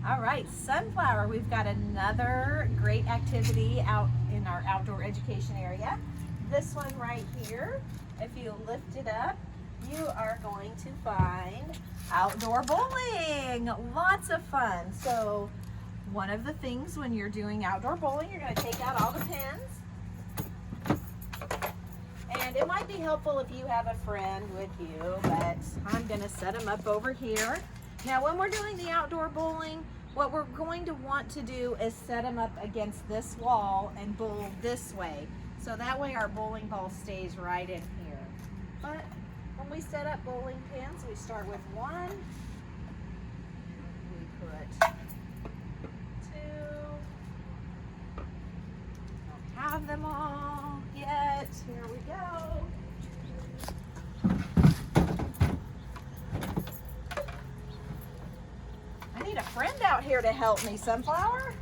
All right, Sunflower, we've got another great activity out in our outdoor education area. This one right here, if you lift it up, you are going to find outdoor bowling. Lots of fun. So one of the things when you're doing outdoor bowling, you're going to take out all the pins. And it might be helpful if you have a friend with you, but I'm going to set them up over here. Now, when we're doing the outdoor bowling, what we're going to want to do is set them up against this wall and bowl this way. So that way our bowling ball stays right in here. But when we set up bowling pins, we start with one. We put two. Don't have them all yet. Here we go. I need a friend out here to help me, Sunflower.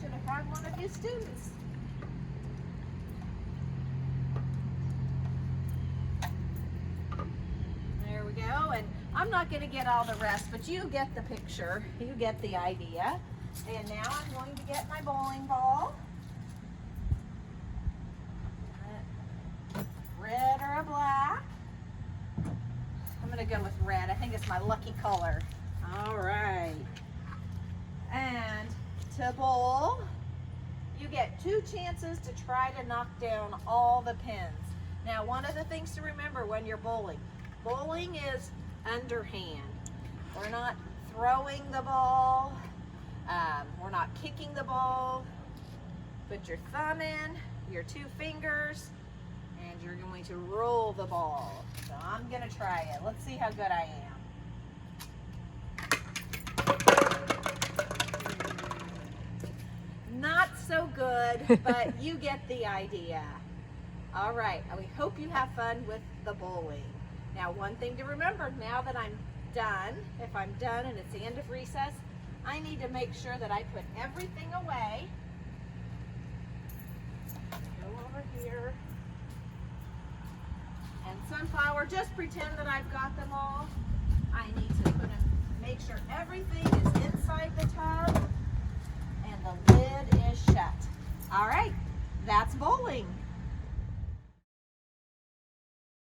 Should have had one of you students. There we go, and I'm not going to get all the rest, but you get the picture. You get the idea. And now I'm going to get my bowling ball. Red or a black? I'm going to go with red. I think it's my lucky color. All right. And to bowl, you get 2 chances to try to knock down all the pins. Now, one of the things to remember when you're bowling is underhand. We're not throwing the ball. We're not kicking the ball. Put your thumb in, your 2 fingers, and you're going to roll the ball. So I'm going to try it. Let's see how good I am. Not so good, but you get the idea. All right, we hope you have fun with the bowling. Now, one thing to remember, now that I'm done, if I'm done and it's the end of recess, I need to make sure that I put everything away. Go over here. And Sunflower, just pretend that I've got them all. I need to make sure everything is inside the tub and the lid is shut. All right, that's bowling.